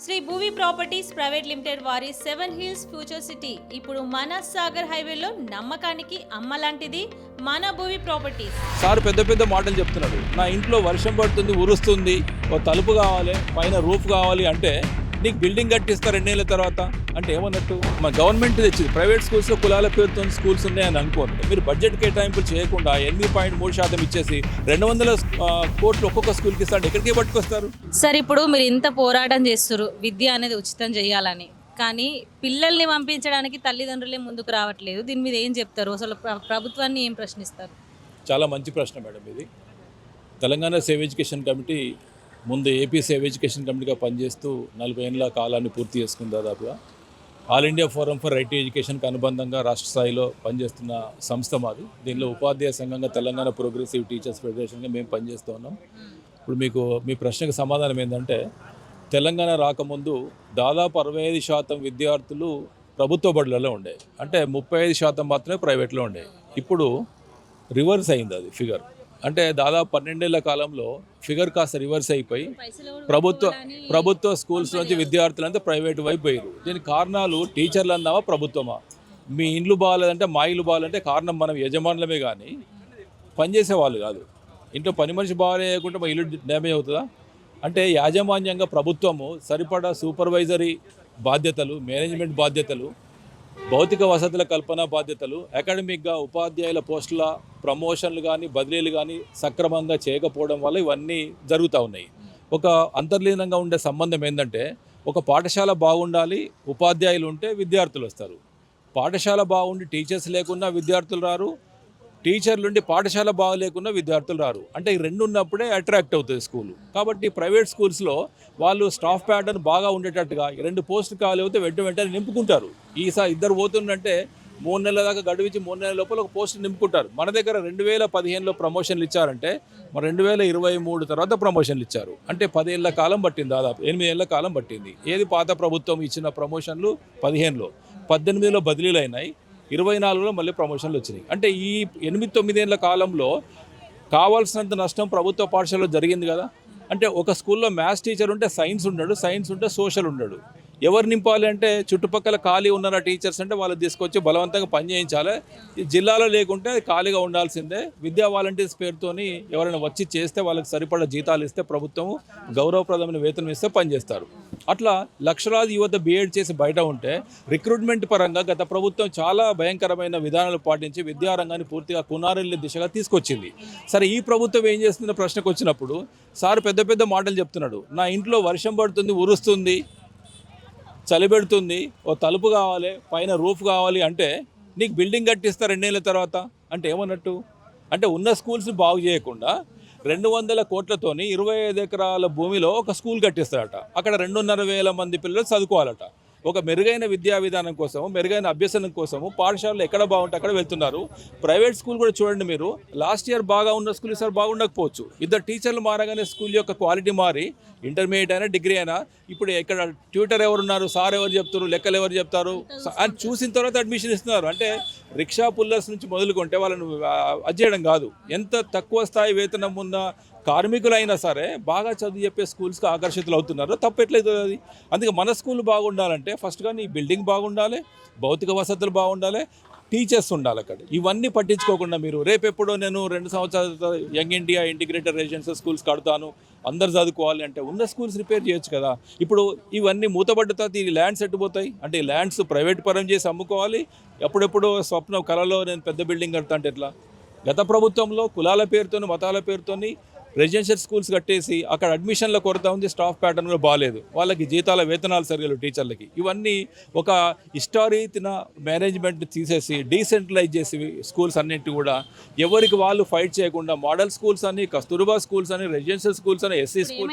Shri Bhuvi properties private limited వారి 7 Hills future city ఇప్పుడు మన సాగర్ హైవేలో నమ్మకానికి అమ్మలాంటిది మన భూవి ప్రాపర్టీస్. సార్ పెద్ద పెద్ద మాటలు చెప్తున్నాడు. నా ఇంట్లో వర్షం పడుతుంది, ఉరుస్తుంది, ఓ తలుపు కావాలి, పైన రూఫ్ కావాలి అంటే నీకు బిల్డింగ్ కట్టిస్తారు 2 ఏళ్ళ తర్వాత అంటే ఏమన్నట్టు? మా గవర్నమెంట్ తెచ్చింది. ప్రైవేట్ స్కూల్స్లో కులాల పేరుతో స్కూల్స్ ఉన్నాయని అనుకోండి. మీరు బడ్జెట్ కేటాయింపులు చేయకుండా 8.3% ఇచ్చేసి 200 కోట్లు ఒక్కొక్క స్కూల్కి ఇస్తాడు. ఎక్కడికి పట్టుకొస్తారు? సార్ ఇప్పుడు మీరు ఇంత పోరాటం చేస్తారు విద్య అనేది ఉచితం చేయాలని, కానీ పిల్లల్ని పంపించడానికి తల్లిదండ్రులే ముందుకు రావట్లేదు. దీని మీద ఏం చెప్తారు? అసలు ప్రభుత్వాన్ని ఏం ప్రశ్నిస్తారు? చాలా మంచి ప్రశ్న మేడం ఇది. తెలంగాణ సేవ్ ఎడ్యుకేషన్ కమిటీ ముందు ఏపీ సేవ్ ఎడ్యుకేషన్ కమిటీగా పనిచేస్తూ 40 ఏళ్ళ కాలాన్ని పూర్తి చేసుకున్న దాదాపుగా all India forum for right to ఎడ్యుకేషన్కి అనుబంధంగా రాష్ట్ర స్థాయిలో పనిచేస్తున్న సంస్థ మాది. దీనిలో ఉపాధ్యాయ సంఘంగా తెలంగాణ ప్రోగ్రెసివ్ టీచర్స్ ఫెడరేషన్గా మేము పనిచేస్తూ ఉన్నాం. ఇప్పుడు మీ ప్రశ్నకు సమాధానం ఏంటంటే, తెలంగాణ రాకముందు దాదాపు 65% విద్యార్థులు ప్రభుత్వ బడులలో ఉండేవి. అంటే 35% మాత్రమే ప్రైవేట్లో ఉండేవి. ఇప్పుడు రివర్స్ అయింది అది ఫిగర్. అంటే దాదాపు 12 ఏళ్ల కాలంలో ఫిగర్ కాస్త రివర్స్ అయిపోయి ప్రభుత్వ స్కూల్స్ నుంచి విద్యార్థులంతా ప్రైవేట్ వైపు పోయారు. దీనికి కారణాలు టీచర్లు అన్నావా ప్రభుత్వమా? మీ ఇండ్లు బాగాలేదంటే మా ఇల్లు బాగాలంటే కారణం మనం యజమానులమే కానీ పనిచేసే వాళ్ళు కాదు. ఇంట్లో పని మనిషి బాగాలేకుండా మా ఇల్లు డ్యామేజ్ అవుతుందా? అంటే యాజమాన్యంగా ప్రభుత్వము సరిపడా సూపర్వైజరీ బాధ్యతలు, మేనేజ్మెంట్ బాధ్యతలు, భౌతిక వసతుల కల్పన బాధ్యతలు, అకాడమిక్గా ఉపాధ్యాయుల పోస్టుల ప్రమోషన్లు కానీ బదిలీలు కానీ సక్రమంగా చేయకపోవడం వల్ల ఇవన్నీ జరుగుతూ ఉన్నాయి. ఒక అంతర్లీనంగా ఉండే సంబంధం ఏంటంటే, ఒక పాఠశాల బాగుండాలి, ఉపాధ్యాయులు ఉంటే విద్యార్థులు వస్తారు. పాఠశాల బాగుండి టీచర్స్ లేకున్నా విద్యార్థులు రారు, టీచర్లు ఉండి పాఠశాల బాగలేకున్నా విద్యార్థులు రారు. అంటే ఈ రెండు ఉన్నప్పుడే అట్రాక్ట్ అవుతుంది స్కూలు. కాబట్టి ప్రైవేట్ స్కూల్స్లో వాళ్ళు స్టాఫ్ ప్యాటర్న్ బాగా ఉండేటట్టుగా 2 పోస్టులు కాలేకపోతే వెంటనే నింపుకుంటారు. ఈసారి 2 పోతుందంటే 3 నెలల దాకా గడువించి 3 నెలల లోపల ఒక పోస్ట్ నింపుకుంటారు. మన దగ్గర 2015లో ప్రమోషన్లు ఇచ్చారంటే మరి 2023 తర్వాత ప్రమోషన్లు ఇచ్చారు. అంటే 10 ఏళ్ల కాలం పట్టింది, దాదాపు 8 ఏళ్ల కాలం పట్టింది. ఏది పాత ప్రభుత్వం ఇచ్చిన ప్రమోషన్లు 15లో, 18లో బదిలీలు అయినాయి, 24లో మళ్ళీ ప్రమోషన్లు వచ్చినాయి. అంటే ఈ 8-9 ఏళ్ల కాలంలో కావాల్సినంత నష్టం ప్రభుత్వ పాఠశాలలో జరిగింది కదా. అంటే ఒక స్కూల్లో మ్యాథ్స్ టీచర్ ఉంటే సైన్స్ ఉండడు, సైన్స్ ఉంటే సోషల్ ఉండడు. ఎవరు నింపాలి అంటే చుట్టుపక్కల ఖాళీ ఉన్న టీచర్స్ అంటే వాళ్ళు తీసుకొచ్చి బలవంతంగా పని చేయించాలి. ఈ జిల్లాలో లేకుంటే ఖాళీగా ఉండాల్సిందే. విద్యా వాలంటీర్స్ పేరుతోని ఎవరైనా వచ్చి చేస్తే వాళ్ళకి సరిపడా జీతాలు ఇస్తే ప్రభుత్వం గౌరవప్రదమైన వేతనం ఇస్తే పనిచేస్తారు. అట్లా లక్షలాది యువత బీఎడ్ చేసి బయట ఉంటే రిక్రూట్మెంట్ పరంగా గత ప్రభుత్వం చాలా భయంకరమైన విధానాలు పాటించి విద్యారంగాన్ని పూర్తిగా కునారెల్లి దిశగా తీసుకొచ్చింది. సరే, ఈ ప్రభుత్వం ఏం చేస్తుందో ప్రశ్నకు వచ్చినప్పుడు సార్ పెద్ద పెద్ద మాటలు చెప్తున్నాడు. నా ఇంట్లో వర్షం పడుతుంది, ఉరుస్తుంది, చలి పెడుతుంది, ఓ తలుపు కావాలి, పైన రూఫ్ కావాలి అంటే నీకు బిల్డింగ్ కట్టిస్తారు 2 ఏళ్ళ తర్వాత అంటే ఏమన్నట్టు? అంటే ఉన్న స్కూల్స్ బాగు చేయకుండా 200 కోట్లతోని 25 ఎకరాల భూమిలో ఒక స్కూల్ కట్టిస్తారట. అక్కడ 2,500 మంది పిల్లలు చదువుకోవాలట. ఒక మెరుగైన విద్యా విధానం కోసము, మెరుగైన అభ్యసనం కోసము పాఠశాలలు ఎక్కడ బాగుంటే అక్కడ వెళ్తున్నారు. ప్రైవేట్ స్కూల్ కూడా చూడండి మీరు. లాస్ట్ ఇయర్ బాగా ఉన్న స్కూల్ ఈసారి బాగుండకపోవచ్చు. 2 టీచర్లు మారగానే స్కూల్ యొక్క క్వాలిటీ మారి, ఇంటర్మీడియట్ అయినా డిగ్రీ అయినా ఇప్పుడు ఇక్కడ ట్యూటర్ ఎవరున్నారు, సార్ ఎవరు చెప్తారు, లెక్కలు ఎవరు చెప్తారు అని చూసిన తర్వాత అడ్మిషన్ ఇస్తున్నారు. అంటే రిక్షా పుల్లర్స్ నుంచి మొదలుకుంటే వాళ్ళను అది చేయడం కాదు. ఎంత తక్కువ స్థాయి వేతనం ఉన్న కార్మికులైనా సరే బాగా చదువు చెప్పే స్కూల్స్కి ఆకర్షితులు అవుతున్నారు. తప్పు ఎట్లయితుంది అది? అందుకే మన స్కూల్ బాగుండాలంటే ఫస్ట్గా నీ బిల్డింగ్ బాగుండాలి, భౌతిక వసతులు బాగుండాలి, టీచర్స్ ఉండాలి అక్కడ. ఇవన్నీ పట్టించుకోకుండా మీరు రేపెప్పుడో నేను 2 సంవత్సరాల young India integrated residential schools కడతాను, అందరు చదువుకోవాలి అంటే ఉన్న స్కూల్స్ రిపేర్ చేయొచ్చు కదా. ఇప్పుడు ఇవన్నీ మూతపడ్డ తర్వాత ఈ ల్యాండ్స్ ఎట్టుపోతాయి అంటే ఈ ల్యాండ్స్ ప్రైవేట్ పరం చేసి అమ్ముకోవాలి. ఎప్పుడెప్పుడు స్వప్నం కళలో నేను పెద్ద బిల్డింగ్ కడతా అంటే ఎట్లా? గత ప్రభుత్వంలో కులాల పేరుతోని, మతాల పేరుతోని రెసిడెన్షియల్ స్కూల్స్ కట్టేసి అక్కడ అడ్మిషన్ల కొరత ఉంది, స్టాఫ్ ప్యాటర్న్ కూడా బాగాలేదు, వాళ్ళకి జీతాల వేతనాలు సరిగ్గా టీచర్లకి. ఇవన్నీ ఒక హిస్టారీతిన మేనేజ్మెంట్ తీసేసి డీసెంట్రలైజ్ చేసి స్కూల్స్ అన్నింటి కూడా ఎవరికి వాళ్ళు ఫైట్ చేయకుండా మోడల్ స్కూల్స్ అని, కస్తూర్బా స్కూల్స్ అని, రెసిడెన్షియల్ స్కూల్స్ అని, ఎస్సీ స్కూల్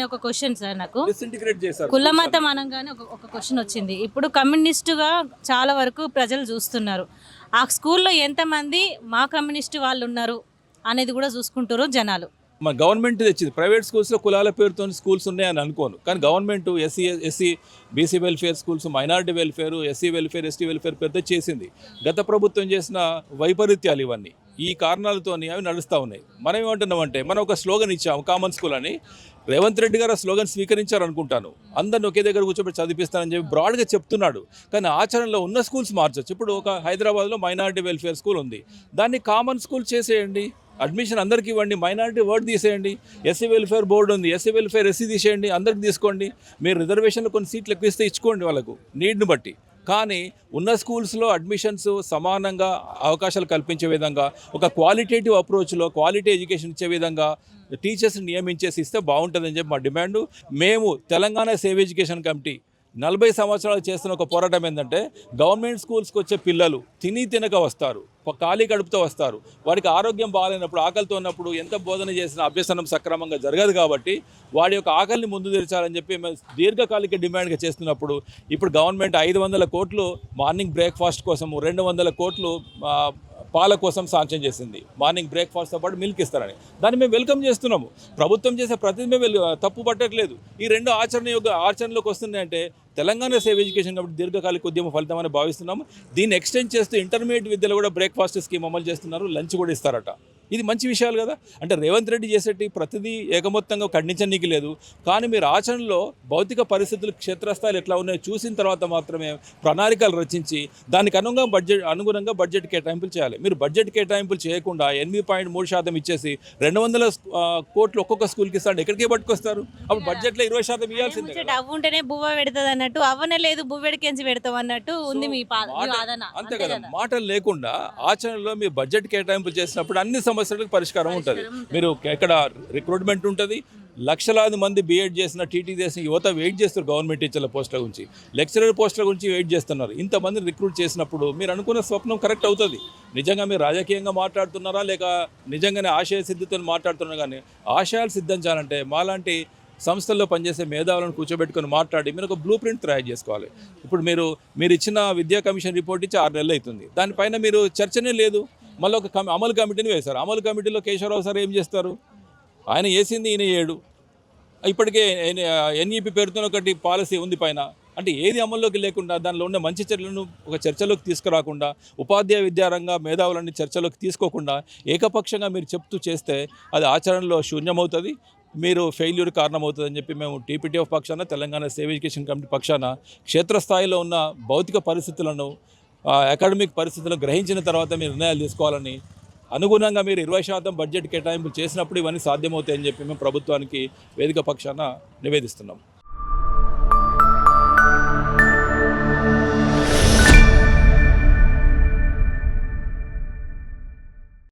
ఒక క్వశ్చన్ సార్, నాకు డిసింటిగ్రేట్ చేశారు. కుల మతం అనగానే ఒక క్వశ్చన్ వచ్చింది. ఇప్పుడు కమ్యూనిస్టుగా చాలా వరకు ప్రజలు చూస్తున్నారు. ఆ స్కూల్లో ఎంతమంది మా కమ్యూనిస్టు వాళ్ళు ఉన్నారు అనేది కూడా చూసుకుంటారు జనాలు. మన గవర్నమెంట్ తెచ్చింది. ప్రైవేట్ స్కూల్స్లో కులాల పేరుతో స్కూల్స్ ఉన్నాయని అనుకోను, కానీ government SC BC welfare schools, minority welfare, SC welfare, ST welfare పేరుతో చేసింది. గత ప్రభుత్వం చేసిన వైపరీత్యాలు ఇవన్నీ. ఈ కారణాలతోని అవి నడుస్తూ ఉన్నాయి. మనం ఏమంటున్నామంటే మనం ఒక స్లోగన్ ఇచ్చాము కామన్ స్కూల్ అని. రేవంత్ రెడ్డి గారు ఆ స్లోగన్ స్వీకరించారనుకుంటాను. అందరిని ఒకే దగ్గర కూర్చోబెట్టి చదివిస్తానని చెప్పి బ్రాడ్గా చెప్తున్నాడు. కానీ ఆచరణలో ఉన్న స్కూల్స్ మార్చొచ్చు. ఇప్పుడు ఒక హైదరాబాద్లో మైనారిటీ వెల్ఫేర్ స్కూల్ ఉంది, దాన్ని కామన్ స్కూల్ చేసేయండి. అడ్మిషన్ అందరికీ ఇవ్వండి, మైనారిటీ వర్డ్ తీసేయండి. ఎస్సీ వెల్ఫేర్ బోర్డు ఉంది, ఎస్సీ వెల్ఫేర్ ఎస్సీ తీసేయండి, అందరికి తీసుకోండి. మీరు రిజర్వేషన్లో కొన్ని సీట్లు ఎక్కువ ఇస్తే ఇచ్చుకోండి వాళ్ళకు నీడ్ని బట్టి. కానీ ఉన్న స్కూల్స్లో అడ్మిషన్స్ సమానంగా అవకాశాలు కల్పించే విధంగా ఒక క్వాలిటేటివ్ అప్రోచ్లో క్వాలిటీ ఎడ్యుకేషన్ ఇచ్చే విధంగా టీచర్స్ని నియమించేసి ఇస్తే బాగుంటుందని చెప్పి మా డిమాండు. మేము తెలంగాణ సేవ్ ఎడ్యుకేషన్ కమిటీ 40 సంవత్సరాలు చేస్తున్న ఒక పోరాటం ఏంటంటే గవర్నమెంట్ స్కూల్స్కి వచ్చే పిల్లలు తినక వస్తారు, ఖాళీ కడుపుతో వస్తారు. వాడికి ఆరోగ్యం బాగాలేనప్పుడు, ఆకలితో ఉన్నప్పుడు ఎంత బోధన చేసినా అభ్యసనం సక్రమంగా జరగదు. కాబట్టి వాడి యొక్క ఆకలిని ముందు తెరచాలని చెప్పి మేము దీర్ఘకాలిక డిమాండ్గా చేస్తున్నప్పుడు ఇప్పుడు గవర్నమెంట్ 500 కోట్లు మార్నింగ్ బ్రేక్ఫాస్ట్ కోసము, 200 కోట్లు పాల కోసం శాంక్షన్ చేసింది. మార్నింగ్ బ్రేక్ఫాస్ట్తో పాటు మిల్క్ ఇస్తారని దాన్ని మేము వెల్కమ్ చేస్తున్నాము. ప్రభుత్వం చేసే ప్రతిదీ మేము తప్పు పట్టట్లేదు. ఈ రెండు ఆచరణలోకి వస్తున్నాయంటే తెలంగాణ సేవ్ ఎడ్యుకేషన్ కాబట్టి దీర్ఘకాలిక ఉద్యమ ఫలితం అని భావిస్తున్నాము. దీన్ని ఎక్స్టెండ్ చేస్తూ ఇంటర్మీడియట్ విద్యలో కూడా బ్రేక్ఫాస్ట్ స్కీమ్ అమలు చేస్తున్నారు, లంచ్ కూడా ఇస్తారట. ఇది మంచి విషయాలు కదా. అంటే రేవంత్ రెడ్డి చేసేటి ప్రతిదీ ఏకమొత్తంగా ఖండించనీకి లేదు. కానీ మీరు ఆచరణలో భౌతిక పరిస్థితులు క్షేత్రస్థాయిలు ఎట్లా ఉన్నాయో చూసిన తర్వాత మాత్రమే ప్రణాళికలు రచించి దానికి అనుగుణంగా బడ్జెట్ కేటాయింపులు చేయాలి. మీరు బడ్జెట్ కేటాయింపులు చేయకుండా 8.3% ఇచ్చేసి 200 కోట్లు ఒక్కొక్క స్కూల్కి ఇస్తాడు, ఎక్కడికే పట్టుకొస్తారు? అప్పుడు బడ్జెట్లో 20% ఇవ్వాల్సిందే. అవ్వు ఉంటేనే బువ్వ పెడుతుంది అన్నట్టు, అవ్వనే లేదు బువ్వెడికెంచి పెడతాం అన్నట్టు ఉంది మీ వాదన. అంతే కదా. మాటలు లేకుండా ఆచరణలో మీరు బడ్జెట్ కేటాయింపులు చేసినప్పుడు అన్ని సమస్యలకు పరిష్కారం ఉంటుంది. మీరు ఎక్కడ రిక్రూట్మెంట్ ఉంటుంది, లక్షలాది మంది బీఎడ్ చేసిన టీటీ చేసిన యువత వెయిట్ చేస్తారు గవర్నమెంట్ టీచర్ల పోస్టుల గురించి, లెక్చరర్ పోస్టుల గురించి వెయిట్ చేస్తున్నారు. ఇంతమందిని రిక్రూట్ చేసినప్పుడు మీరు అనుకున్న స్వప్నం కరెక్ట్ అవుతుంది. నిజంగా మీరు రాజకీయంగా మాట్లాడుతున్నారా లేక నిజంగానే ఆశయ సిద్ధితో మాట్లాడుతున్నారా? కానీ ఆశయాలు సిద్ధించాలంటే మాలాంటి సంస్థల్లో పనిచేసే మేధావులను కూర్చోబెట్టుకొని మాట్లాడి మీరు ఒక బ్లూ ప్రింట్ తయారు చేసుకోవాలి. ఇప్పుడు మీరు ఇచ్చిన విద్యా కమిషన్ రిపోర్ట్ ఇచ్చి 6 నెలలు అవుతుంది, దానిపైన మీరు చర్చనే లేదు. మళ్ళీ ఒక అమలు కమిటీని వేశారు. అమలు కమిటీలో కేశవరావు సార్ ఏం చేస్తారు? ఆయన వేసింది ఈయన 7. ఇప్పటికే ఎన్ఈపి పేరుతో ఒకటి పాలసీ ఉంది పైన. అంటే ఏది అమల్లోకి లేకుండా దానిలో ఉన్న మంచి చర్యలను ఒక చర్చలోకి తీసుకురాకుండా, ఉపాధ్యాయ విద్యారంగ మేధావులని చర్చలోకి తీసుకోకుండా ఏకపక్షంగా మీరు చెప్తూ చేస్తే అది ఆచరణలో శూన్యమవుతుంది, మీరు ఫెయిల్యూర్ కారణమవుతుందని చెప్పి మేము టీపీటీఎఫ్ పక్షాన, తెలంగాణ సేవ్ ఎడ్యుకేషన్ కమిటీ పక్షాన క్షేత్రస్థాయిలో ఉన్న భౌతిక పరిస్థితులను, అకాడమిక్ పరిస్థితులను గ్రహించిన తర్వాత మీరు నిర్ణయాలు తీసుకోవాలని, అనుగుణంగా మీరు 20% బడ్జెట్ కేటాయింపులు చేసినప్పుడు ఇవన్నీ సాధ్యమవుతాయని చెప్పి మేము ప్రభుత్వానికి వేదిక పక్షాన నివేదిస్తున్నాం.